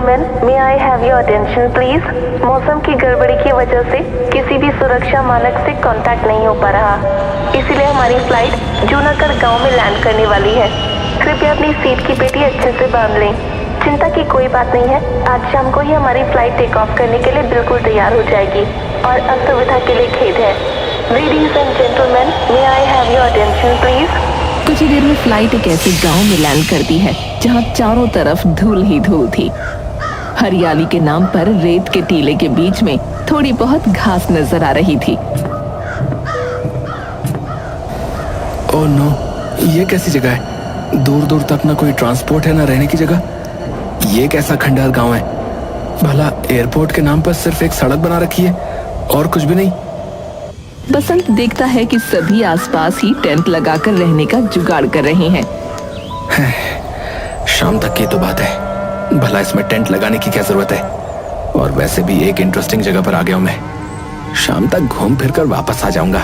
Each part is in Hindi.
Gentleman, may I have your attention please. मौसम की गड़बड़ी की वजह से किसी भी सुरक्षा मानक से कांटेक्ट नहीं हो पा रहा, इसीलिए हमारी फ्लाइट जूनागढ़ गांव में लैंड करने वाली है। कृपया अपनी सीट की पेटी अच्छे से बांध लें। चिंता की कोई बात नहीं है, आज शाम को ही हमारी फ्लाइट टेक ऑफ करने के लिए बिल्कुल तैयार हो जाएगी और असुविधा के लिए खेद है। Ladies and gentleman, may I have your attention please. कुछ ही देर में फ्लाइट एक ऐसे गांव में लैंड करती है जहां चारों तरफ धूल ही धूल थी। हरियाली के नाम पर रेत के टीले के बीच में थोड़ी बहुत घास नजर आ रही थी। ओह नो, ये कैसी जगह है? दूर दूर तक ना कोई ट्रांसपोर्ट है ना रहने की जगह। ये कैसा खंडहर गांव है? भला एयरपोर्ट के नाम पर सिर्फ एक सड़क बना रखी है और कुछ भी नहीं। बसंत देखता है कि सभी आसपास ही टेंट लगाकर रहने का जुगाड़ कर रहे हैं। शाम तक की तो बात है, भला इसमें टेंट लगाने की क्या जरूरत है? और वैसे भी एक इंटरेस्टिंग जगह पर आ गया हूं मैं, शाम तक घूम फिर कर वापस आ जाऊंगा।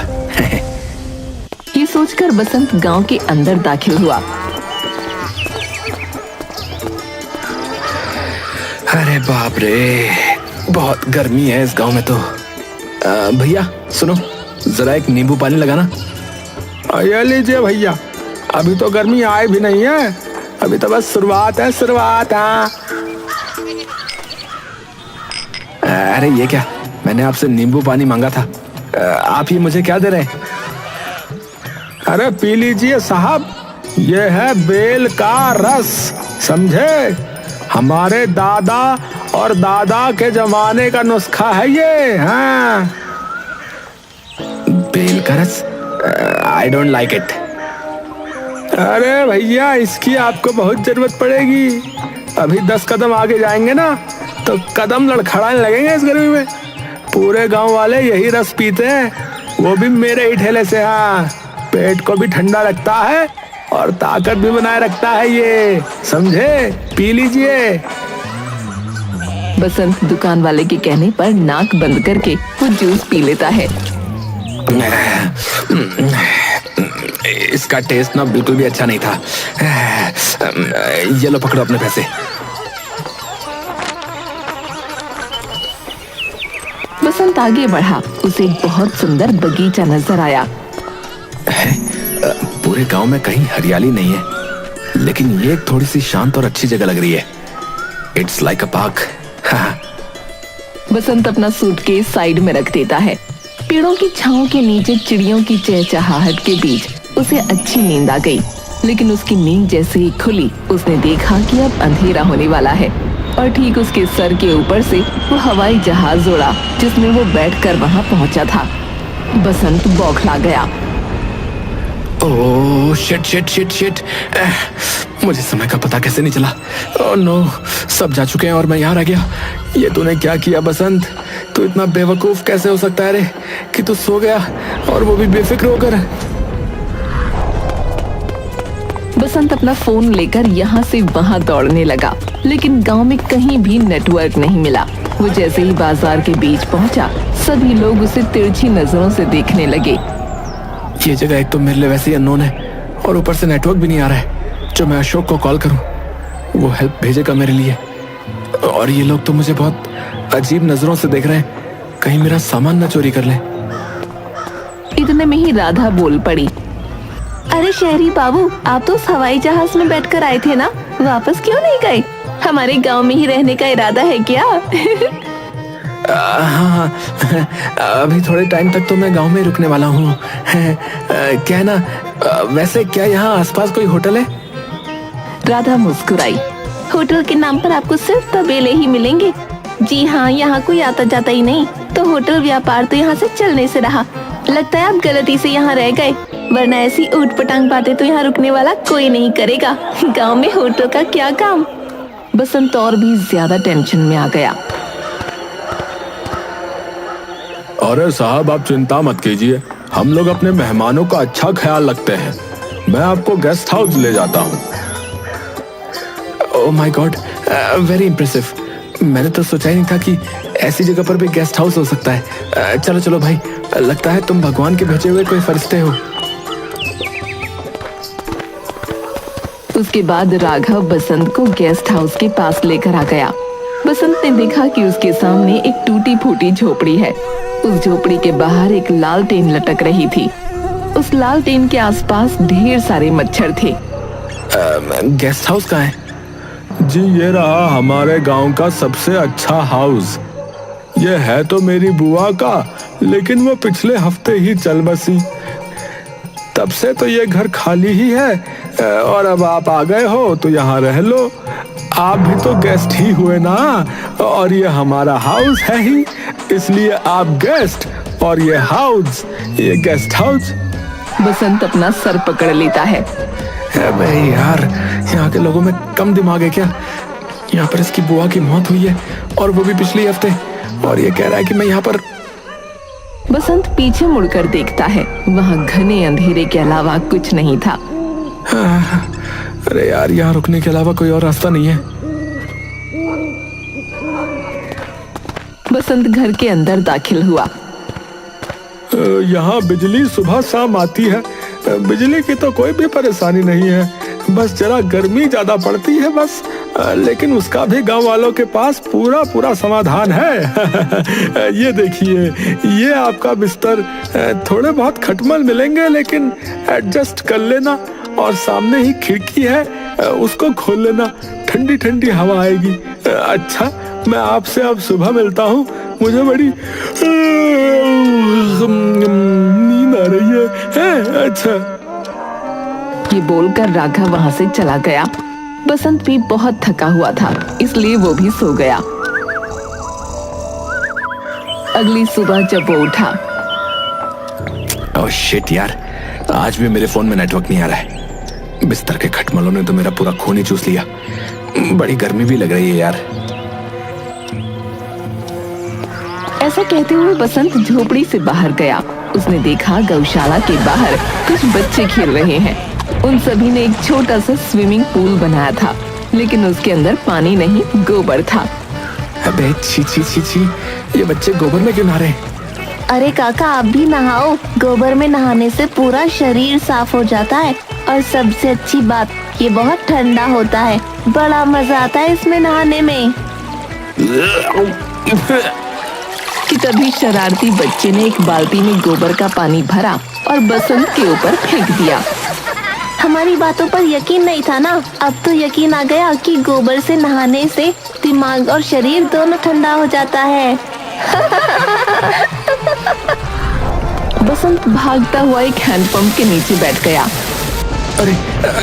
ये सोचकर बसंत गांव के अंदर दाखिल हुआ। अरे बाप रे, बहुत गर्मी है इस गांव में तो। भैया सुनो, जरा एक नींबू पानी लगाना। ये लीजिए भैया, अभी तो गर्मी आए भी नहीं है, अभी तो बस शुरुआत है, शुरुआत। हाँ अरे ये क्या, मैंने आपसे नींबू पानी मांगा था, आप ही मुझे क्या दे रहे हैं? अरे पी लीजिए साहब, ये है बेल का रस, समझे? हमारे दादा और दादा के जमाने का नुस्खा है ये। हाँ, बेल का रस? I don't like it. अरे भैया, इसकी आपको बहुत जरूरत पड़ेगी। अभी 10 कदम आगे जाएंगे ना तो कदम लड़खड़ाने लगेंगे इस गर्मी में। पूरे गांव वाले यही रस पीते हैं, वो भी मेरे ही ठेले से। हाँ, पेट को भी ठंडा रखता है और ताकत भी बनाए रखता है ये, समझे? पी लीजिए। बसंत दुकान वाले के कहने पर नाक बंद करके वो जूस पी लेता है। इसका टेस्ट ना बिल्कुल भी अच्छा नहीं था। ये लो, पकड़ो अपने पैसे। बसंत आगे बढ़ा, उसे एक बहुत सुंदर बगीचा नजर आया। पूरे गांव में कहीं हरियाली नहीं है, लेकिन ये थोड़ी सी शांत और अच्छी जगह लग रही है। It's like a park. Basant अपना सूटकेस साइड में रख देता है। पेड़ों की छांव के नीचे चिड़ियों की चहचहाहट के बीच उसे अच्छी नींद आ गई। लेकिन उसकी नींद जैसे ही खुली, उसने देखा कि अब अंधेरा होने वाला है और ठीक उसके सर के ऊपर से वो हवाई जहाज उड़ा जिसमें वो बैठकर वहां पहुंचा था। बसंत बौखला गया। Oh shit shit shit shit, मुझे समय का पता कैसे नहीं चला? ओह नो, सब जा चुके हैं और मैं यहाँ रह गया। ये तूने क्या किया बसंत? तू इतना बेवकूफ कैसे हो सकता है रे कि तू सो गया, और वो भी बेफिक्र होकर। बसंत अपना फोन लेकर यहाँ से वहाँ दौड़ने लगा, लेकिन गांव में कहीं भी नेटवर्क नहीं मिला। वो जैसे ही बाजार के बीच पहुंचा, सभी लोग उसे तिरछी नजरों से देखने लगे। ये जगह एक तो मेरे लिए वैसे ही अननोन है और ऊपर से नेटवर्क भी नहीं आ रहा है। जो मैं अशोक को कॉल करूं, वो हेल्प भेजेगा मेरे लिए। और ये लोग तो मुझे बहुत अजीब नजरों से देख रहे हैं, कहीं मेरा सामान न चोरी कर लें। इतने में ही राधा बोल पड़ी। अरे शहरी बाबू, आप तो उस हवाई जहाज में बैठकर आए थे ना, वापस क्यों नहीं गए? हमारे गांव में ही रहने का इरादा है क्या? हाँ, अभी थोड़े टाइम तक तो मैं गांव में रुकने वाला हूँ। क्या है ना, वैसे क्या यहाँ आसपास कोई होटल है? राधा मुस्कुराई। होटल के नाम पर आपको सिर्फ तबेले ही मिलेंगे। जी हाँ, यहाँ कोई आता जाता ही नहीं, तो होटल व्यापार तो यहाँ से चलने से रहा। लगता है आप गलती से यहाँ रह गए, वरना ऐसी ऊट पटांग बातें तो यहाँ रुकने वाला कोई नहीं करेगा। गांव में होटल का क्या काम? बसंत और भी ज्यादा टेंशन में आ गया। अरे साहब, आप चिंता मत कीजिए, हम लोग अपने मेहमानों का अच्छा ख्याल रखते हैं। मैं आपको गेस्ट हाउस ले जाता हूँ। Oh my God, very impressive. मैंने तो सोचा ही नहीं था कि ऐसी जगह पर भी गेस्ट हाउस हो सकता है। चलो चलो भाई, लगता है तुम भगवान के भेजे हुए कोई फरिश्ते हो। उसके बाद राघव बसंत को गेस्ट हाउस के पास लेकर आ गया। बसंत ने देखा कि उसके सामने एक टूटी फूटी झोपड़ी है। उस झोपड़ी के बाहर एक लालटेन लटक रही थी। उस लालटेन के आसपास ढेर सारे मच्छर थे। गेस्ट हाउस कहाँ है? जी ये रहा हमारे गांव का सबसे अच्छा हाउस। ये है तो मेरी बुआ का, लेकिन वो पिछले हफ्ते ही चल बसी। तब से तो ये घर खाली ही है और अब आप आ गए हो तो यहाँ रह लो। आप भी तो गेस्ट ही हुए ना, और ये हमारा हाउस है ही, इसलिए आप गेस्ट और ये हाउस, ये गेस्ट हाउस। बसंत अपना सर पकड़ लेता है। अबे यार, यहाँ के लोगों में कम दिमाग है क्या? यहाँ पर इसकी बुआ की मौत हुई है और वो भी पिछले हफ्ते, और ये कह रहा है कि मैं यहाँ पर। बसंत पीछे मुड़कर देखता है। वहाँ घने अंधेरे के अलावा कुछ नहीं था। अरे यार, यहाँ रुकने के अलावा कोई और रास्ता नहीं है। बसंत घर के अंदर दाखिल हुआ। यहाँ बिजली सुबह शाम आती है। बिजली की तो कोई भी परेशानी नहीं है, बस जरा गर्मी ज्यादा पड़ती है बस। लेकिन उसका भी गांव वालों के पास पूरा समाधान है। ये देखिए, ये आपका बिस्तर। थोड़े बहुत खटमल मिलेंगे लेकिन एडजस्ट कर लेना, और सामने ही खिड़की है, उसको खोल लेना, ठंडी ठंडी हवा आएगी। अच्छा, मैं आपसे अब सुबह मिलता हूँ, मुझे बड़ी नींद आ रही है। अच्छा। ये बोलकर राघव वहाँ से चला गया। बसंत भी बहुत थका हुआ था, इसलिए वो भी सो गया। अगली सुबह जब वो उठा, ओह शिट यार, आज भी मेरे फोन में नेटवर्क नहीं आ रहा है। बिस्तर के खटमलों ने तो मेरा पूरा खून ही चूस लिया। बड़ी गर्मी भी लग रही है यार। ऐसा कहते हुए बसंत झोपड़ी से बाहर गया। उसने देखा गौशाला के बाहर कुछ बच्चे खेल रहे हैं। उन सभी ने एक छोटा सा स्विमिंग पूल बनाया था, लेकिन उसके अंदर पानी नहीं, गोबर था। अबे छी छी छी छी, ये बच्चे गोबर में क्यों नहा रहे हैं? अरे काका, आप भी नहाओ। गोबर में नहाने से पूरा शरीर साफ हो जाता है, और सबसे अच्छी बात, ये बहुत ठंडा होता है। बड़ा मजा आता है इसमें नहाने में। कि तभी शरारती बच्चे ने एक बाल्टी में गोबर का पानी भरा और बसंत के ऊपर फेंक दिया। हमारी बातों पर यकीन नहीं था ना, अब तो यकीन आ गया कि गोबर से नहाने से दिमाग और शरीर दोनों ठंडा हो जाता है। बसंत भागता हुआ एक हैंडपंप के नीचे बैठ गया। अरे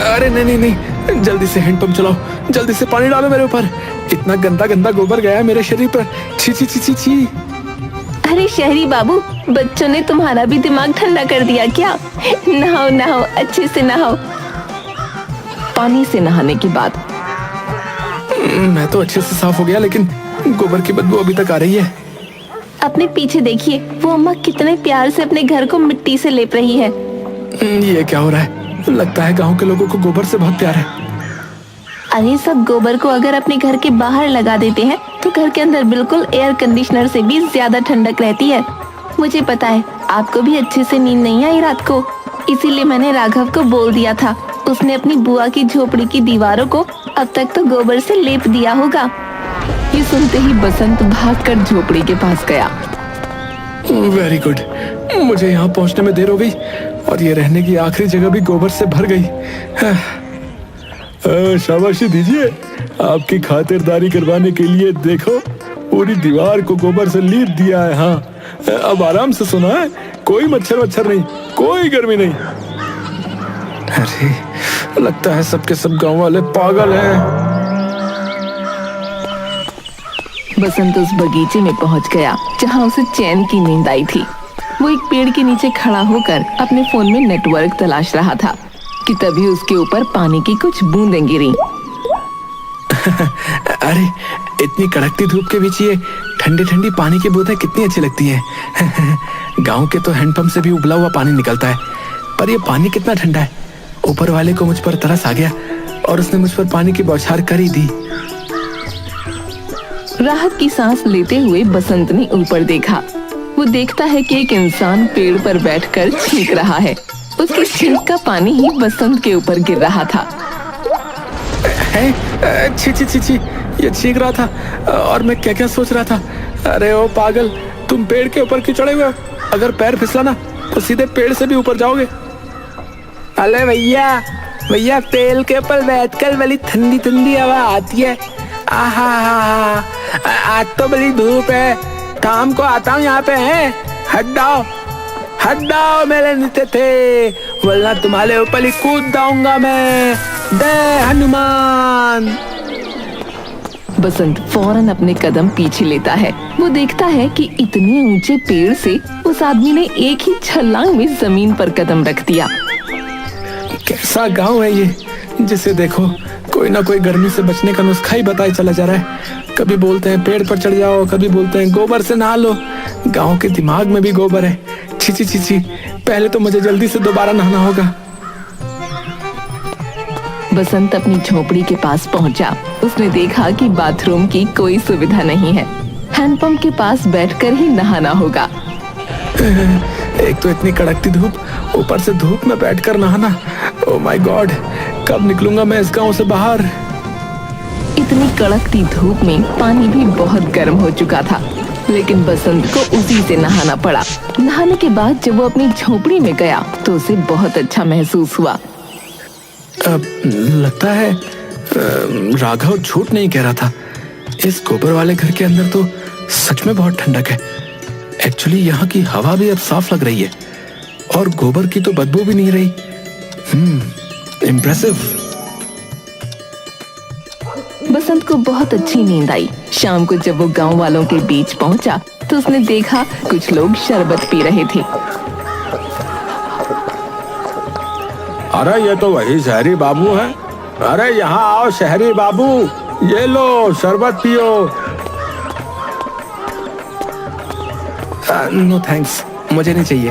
अरे नहीं, जल्दी से हैंडपंप चलाओ, जल्दी से पानी डालो मेरे ऊपर। इतना गंदा गंदा गोबर गया है मेरे शरीर पर। छी छी छी छी छी। अरे शहरी बाबू, बच्चों ने तुम्हारा भी दिमाग ठंडा कर दिया क्या? नहाओ नहाओ, अच्छे से नहाओ। पानी से नहाने के बाद मैं तो अच्छे से साफ हो गया, लेकिन गोबर की बदबू अभी तक आ रही है। अपने पीछे देखिए, वो अम्मा कितने प्यार से अपने घर को मिट्टी से लेप रही है। ये क्या हो रहा है? लगता है गांव के लोगों को गोबर से बहुत प्यार है। अरे सब गोबर को अगर अपने घर के बाहर लगा देते हैं तो घर के अंदर बिल्कुल एयर कंडीशनर से भी ज्यादा ठंडक रहती है। मुझे पता है आपको भी अच्छे से नींद नहीं आई रात को, इसीलिए मैंने राघव को बोल दिया था। उसने अपनी बुआ की झोपड़ी की दीवारों को अब तक तो गोबर से लेप दिया होगा। ये सुनते ही बसंत भागकर झोपड़ी के पास गया। वेरी गुड, मुझे यहाँ पहुँचने में देर हो गई और ये रहने की आखिरी जगह भी गोबर से भर गई। शाबाशी दीजिए, आपकी खातिरदारी करवाने के लिए देखो पूरी दीवार को गोबर से लीप दिया है। हाँ, अब आराम से सोना है, कोई मच्छर वच्छर नहीं, कोई गर्मी नहीं। अरे लगता है सबके सब गांव वाले पागल हैं। बसंत उस बगीचे में पहुंच गया जहां उसे चैन की नींद आई थी। वो एक पेड़ के नीचे खड़ा होकर अपने फोन में नेटवर्क तलाश रहा था कि तभी उसके ऊपर पानी की कुछ बूंदें गिरी। अरे इतनी कड़कती धूप के बीच ये ठंडी ठंडी पानी की बूंदें कितनी अच्छी लगती हैं। गांव के तो हैंडपंप से भी उबला हुआ पानी निकलता है, पर ये पानी कितना ठंडा है। ऊपर वाले को मुझ पर तरस आ गया और उसने मुझ पर पानी की बौछार कर ही दी। राहत की सांस लेते हुए बसंत ने ऊपर देखा। वो देखता है कि एक इंसान पेड़ पर बैठकर छींक रहा है। उसकी छींक का पानी ही बसंत के ऊपर गिर रहा था। छी छी छी छी, ये चीख रहा था और मैं क्या क्या सोच रहा था। अरे ओ पागल, तुम पेड़ के ऊपर क्यों चढ़े हुए हो? अगर पैर फिसला ना तो सीधे पेड़ से भी ऊपर जाओगे। अरे भैया भैया, पेड़ के ऊपर बैठकर बड़ी ठंडी ठंडी हवा आती है। आहा, आज तो बड़ी धूप है, शाम को आता हूँ यहाँ पे। है हट जाओ मेरे नीचे थे, वरना तुम्हारे ऊपर ही कूद जाऊंगा मैं। जय हनुमान। बसंत फौरन अपने कदम पीछे लेता है। वो देखता है कि इतने ऊंचे पेड़ से उस आदमी ने एक ही छलांग में जमीन पर कदम रख दिया। कैसा गांव है ये, जिसे देखो कोई ना कोई गर्मी से बचने का नुस्खा ही बताए चला जा रहा है। कभी बोलते हैं पेड़ पर चढ़ जाओ, कभी बोलते हैं गोबर से नहा लो। गांव के दिमाग में भी गोबर है। छी छी छी छी, पहले तो मुझे जल्दी से दोबारा नहाना होगा। बसंत अपनी झोपड़ी के पास पहुंचा। उसने देखा कि बाथरूम की कोई सुविधा नहीं है। हैंडपंप के पास बैठकर ही नहाना होगा। एक तो इतनी कड़कती धूप, ऊपर से धूप में बैठकर नहाना। ओह माय गॉड, कब निकलूंगा मैं इस गांव से बाहर। इतनी कड़कती धूप में पानी भी बहुत गर्म हो चुका था, लेकिन बसंत को उसी से नहाना पड़ा। नहाने के बाद जब वो अपनी झोपड़ी में गया तो उसे बहुत अच्छा महसूस हुआ। लगता है राघव झूठ नहीं कह रहा था। इस गोबर वाले घर के अंदर तो सच में बहुत ठंडक है। एक्चुअली यहाँ की हवा भी अब साफ लग रही है और गोबर की तो बदबू भी नहीं रही। इम्प्रेसिव। बसंत को बहुत अच्छी नींद आई। शाम को जब वो गांव वालों के बीच पहुंचा तो उसने देखा कुछ लोग शरबत पी रहे थे। अरे ये तो वही शहरी बाबू है। अरे यहाँ आओ शहरी बाबू, ये लो शरबत पियो। नो थैंक्स, मुझे नहीं चाहिए।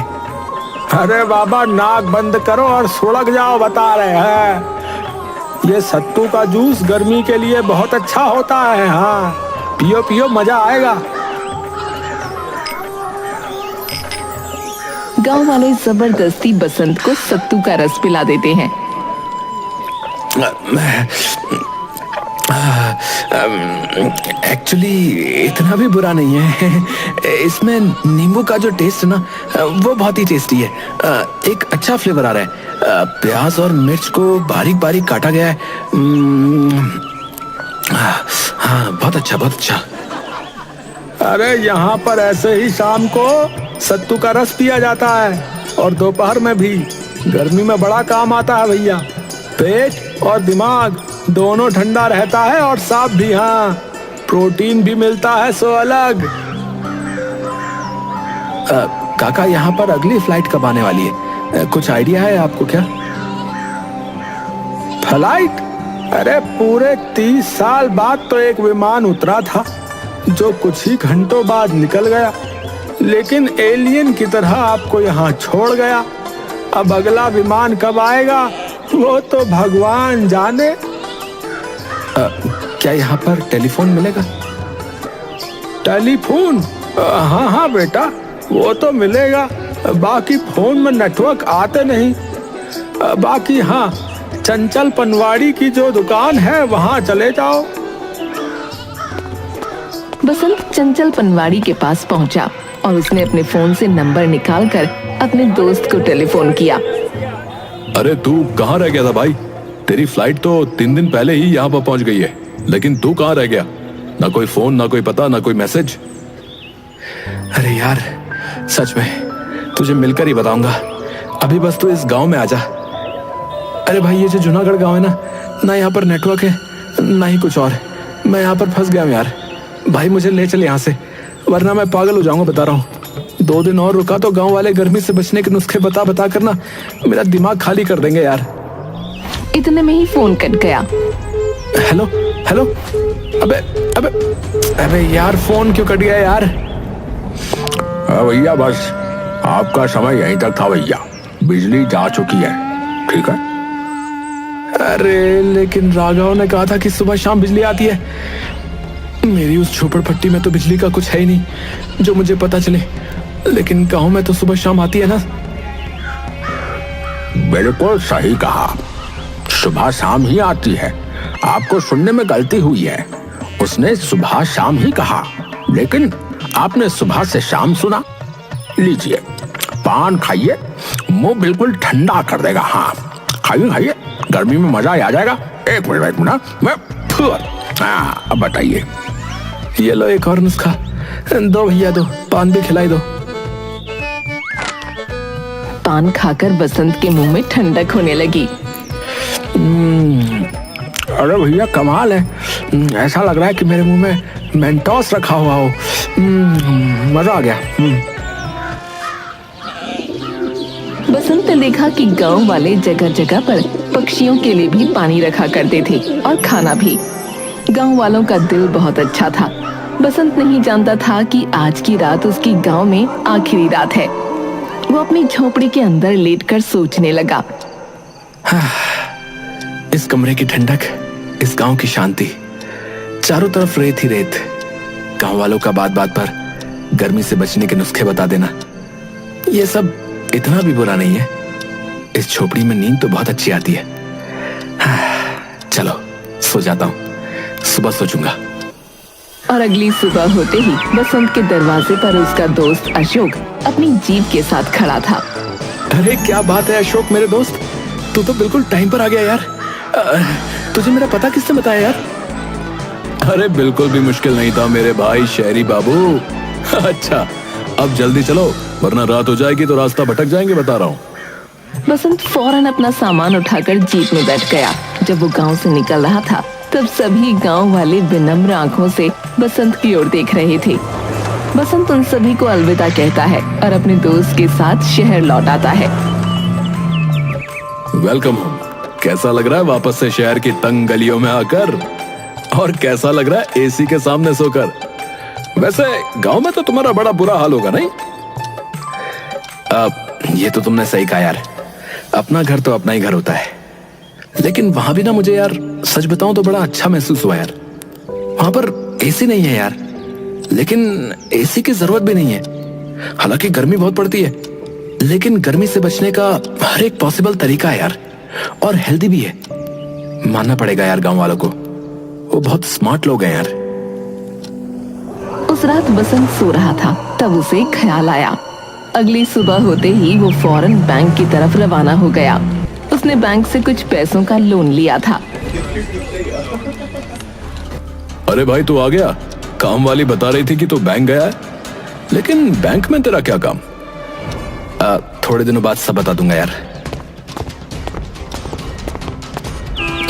अरे बाबा, नाक बंद करो और सुलग जाओ, बता रहे हैं। ये सत्तू का जूस गर्मी के लिए बहुत अच्छा होता है। हाँ, पियो पियो, मजा आएगा। गांव वाले जबरदस्ती बसंत को सत्तू का रस पिला देते हैं। एक्चुअली इतना भी बुरा नहीं है। इसमें नींबू का जो टेस्ट है ना, वो बहुत ही टेस्टी है। एक अच्छा फ्लेवर आ रहा है। प्याज और मिर्च को बारीक बारीक काटा गया है। हाँ, बहुत अच्छा, बहुत अच्छा। अरे यहाँ पर ऐसे ही शाम को सत्तू का रस पिया जाता है और दोपहर में भी। गर्मी में बड़ा काम आता है भैया। पेट और दिमाग दोनों ठंडा रहता है और साफ भी। हाँ, प्रोटीन भी मिलता है सो अलग। काका, यहाँ पर अगली फ्लाइट कब आने वाली है? कुछ आइडिया है आपको क्या? फ्लाइट? अरे पूरे 30 साल बाद तो एक विमान उतरा था जो कुछ ही घंटों बाद निकल गया, लेकिन एलियन की तरह आपको यहाँ छोड़ गया। अब अगला विमान कब आएगा वो तो भगवान जाने। क्या यहाँ पर टेलीफोन मिलेगा? टेलीफोन? हाँ हाँ बेटा, वो तो मिलेगा। बाकी फोन में नेटवर्क आते नहीं। बाकी हाँ, चंचल पनवाड़ी की जो दुकान है वहाँ चले जाओ। बसंत चंचल पनवाड़ी के पास पहुंचा और उसने अपने फोन से नंबर निकालकर अपने दोस्त को टेलीफोन किया। अरे तू कहाँ रह गया था भाई? तेरी फ्लाइट तो 3 दिन पहले ही यहाँ पर पहुंच गई है, लेकिन तू कहाँ रह गया? ना कोई फोन, ना कोई पता, ना कोई मैसेज। अरे यार, सच में तुझे मिलकर ही बताऊंगा। अभी बस तू इस गांव में आजा। अरे भाई, ये जो जूनागढ़ गांव है ना यहाँ पर नेटवर्क है ना ही कुछ और। मैं यहाँ पर फंस गया हूँ यार। भाई मुझे ले चल यहाँ से, वरना मैं पागल हो जाऊंगा, बता रहा हूँ। 2 दिन और रुका तो गांव वाले गर्मी से बचने के नुस्खे बता बता कर ना मेरा दिमाग खाली कर देंगे यार। इतने में ही फोन कट गया। हेलो हेलो, अबे अबे अबे यार, फोन क्यों कट गया यार? भैया बस आपका समय यहीं तक था भैया, बिजली जा चुकी है, ठीक है? अरे लेकिन राघव ने कहा था कि सुबह शाम बिजली आती है। मेरी उस झोपड़पट्टी में तो बिजली का कुछ है ही नहीं जो मुझे पता चले, लेकिन गांव में तो सुबह शाम आती है ना। बिल्कुल सही कहा, सुबह शाम ही आती है। आपको सुनने में गलती हुई है। उसने सुबह शाम ही कहा, लेकिन आपने सुबह से शाम सुना। लीजिए पान खाइए, मुंह बिल्कुल ठंडा कर देगा। हाँ खाइए खाइए, गर्मी में मजा आ जाएगा। एक मिनट मैं अब बताइए। ये लो एक और नुस्खा, दो भैया दो, पान भी खिलाई दो। पान खाकर बसंत के मुंह में ठंडक होने लगी। अरे भैया कमाल है, ऐसा लग रहा है कि मेरे मुंह में मेंटोस रखा हुआ हो। मजा आ गया। बसंत ने देखा कि गांव वाले जगह जगह पर पक्षियों के लिए भी पानी रखा करते थे और खाना भी। गांव वालों का दिल बहुत अच्छा था। बसंत नहीं जानता था कि आज की रात उसकी गांव में आखिरी रात है। वो अपनी झोपड़ी के अंदर लेटकर सोचने लगा। इस कमरे की ठंडक, इस गांव की शांति, चारों तरफ रेत ही रेत। गांव वालों का बात बात पर गर्मी से बचने के नुस्खे बता देना, ये सब इतना भी बुरा नहीं है। इस झोपड़ी में नींद तो बहुत अच्छी आती है। चलो सो जाता हूँ, सुबह सोचूंगा। और अगली सुबह होते ही बसंत के दरवाजे पर उसका दोस्त अशोक अपनी जीप के साथ खड़ा था। अरे क्या बात है अशोक मेरे दोस्त, तू तो बिल्कुल टाइम पर आ गया यार। तुझे मेरा पता किसने बताया यार? अरे बिल्कुल भी मुश्किल नहीं था मेरे भाई शहरी बाबू। अच्छा अब जल्दी चलो, वरना रात हो जाएगी तो रास्ता भटक जाएंगे, बता रहा हूँ। बसंत फौरन अपना सामान उठाकर जीप में बैठ गया। जब वो गांव से निकल रहा था तब सभी गांव वाले विनम्र आंखों से बसंत की ओर देख रहे थे। बसंत उन सभी को अलविदा कहता है और अपने दोस्त के साथ शहर लौट आता है। Welcome home. कैसा लग रहा है वापस से शहर की तंग गलियों में आकर? और कैसा लग रहा है एसी के सामने सोकर? वैसे गांव में तो तुम्हारा बड़ा बुरा हाल होगा नहीं? ये तो तुमने सही कहा यार, अपना घर तो अपना ही घर होता है। लेकिन वहां भी ना मुझे यार सच बताऊं तो बड़ा अच्छा महसूस हुआ यार। वहां पर एसी नहीं है यार, लेकिन एसी की जरूरत भी नहीं है। हालांकि गर्मी बहुत पड़ती है, लेकिन गर्मी से बचने का हर एक पॉसिबल तरीका है यार, और हेल्दी भी है। मानना पड़ेगा यार गांव वालों को, वो बहुत स्मार्ट लोग हैं यार। उस रात बसंत सो रहा था, तब उसे ख्याल आया। अगली सुबह होते ही वो फौरन बैंक की तरफ रवाना हो गया। उसने बैंक से कुछ पैसों का लोन लिया था। अरे भाई तू आ गया? काम वाली बता रही थी कि तू बैंक गया है, लेकिन बैंक में तेरा क्या काम? थोड़े दिनों बाद सब बता दूंगा यार।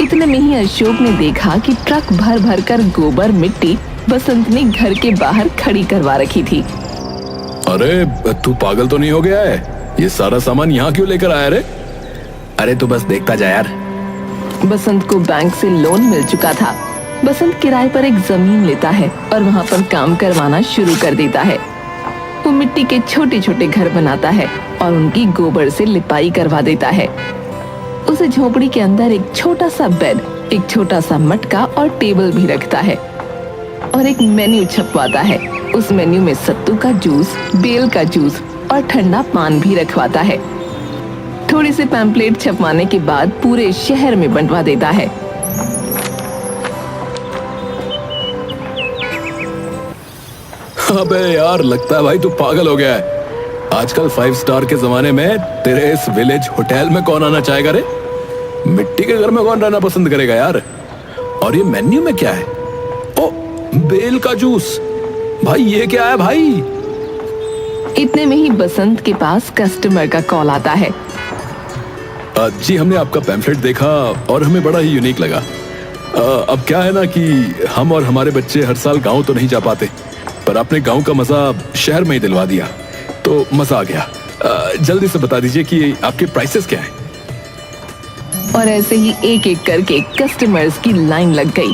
इतने में ही अशोक ने देखा कि ट्रक भर भर कर गोबर मिट्टी बसंत ने घर के बाहर खड़ी करवा रखी थी। अरे तू पागल तो नहीं हो गया है? ये सारा सामान यहाँ क्यों लेकर आया रे? अरे तू बस देखता जा यार। बसंत को बैंक से लोन मिल चुका था। बसंत किराए पर एक जमीन लेता है और वहाँ पर काम करवाना शुरू कर देता है। वो मिट्टी के छोटे छोटे घर बनाता है और उनकी गोबर से लिपाई करवा देता है। उसे झोपड़ी के अंदर एक छोटा सा बेड, एक छोटा सा मटका और टेबल भी रखता है और एक मेन्यू छपवाता है। उस मेन्यू में सत्तू का जूस, बेल का जूस और ठंडा पान भी रखवाता है। थोड़ी सी पैम्पलेट छपवाने के बाद पूरे शहर में बंटवा देता है। अबे यार लगता है भाई तू पागल हो गया है। आजकल 5 स्टार के जमाने में तेरे इस विलेज होटल में कौन आना चाहेगा रे? मिट्टी के घर में कौन रहना पसंद करेगा यार? और ये मेन्यू में क्या है? ओ बेल का जूस, भाई ये क्या है भाई? इतने में ही बसंत के पास कस्टमर का कॉल आता है। जी हमने आपका पैम्फलेट देखा और हमें बड़ा ही यूनिक लगा। अब क्या है ना कि हम और हमारे बच्चे हर साल गांव तो नहीं जा पाते, पर आपने गांव का मजा शहर में ही दिलवा दिया, तो मजा आ गया। जल्दी से बता दीजिए कि आपके प्राइसेस क्या हैं? और ऐसे ही एक एक करके कस्टमर्स की लाइन लग गई।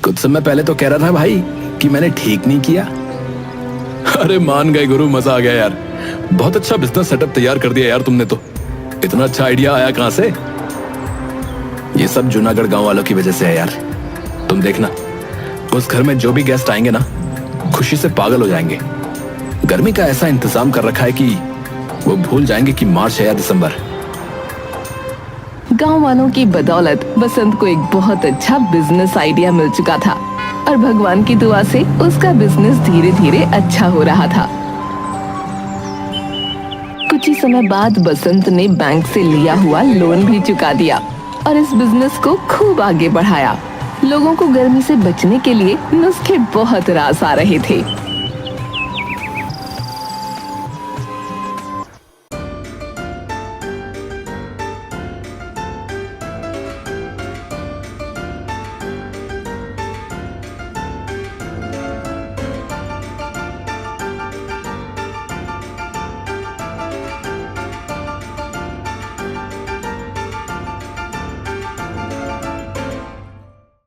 कुछ समय पहले तो कह रहा था भाई कि मैंने ठीक नहीं किया। अरे मान गए गुरु, मजा आ गया यार। बहुत अच्छा बिजनेस सेटअप तैयार कर दिया यार तुमने तो। इतना अच्छा आइडिया आया कहां से? ये सब जूनागढ़ गांव वालों की वजह से है यार। तुम देखना, उस घर में जो भी गेस्ट आएंगे ना, खुशी से पागल हो जाएंगे। गर्मी का ऐसा इंतजाम कर रखा है कि वो भूल जाएंगे कि मार्च है या दिसंबर। गांव वालों की बदौलत बसंत को एक बहुत अच्छा बिजनेस आइडिया मिल चुका था और भगवान की दुआ से उसका बिजनेस धीरे धीरे अच्छा हो रहा था। कुछ ही समय बाद बसंत ने बैंक से लिया हुआ लोन भी चुका दिया और इस बिजनेस को खूब आगे बढ़ाया। लोगों को गर्मी से बचने के लिए नुस्खे बहुत रास आ रहे थे।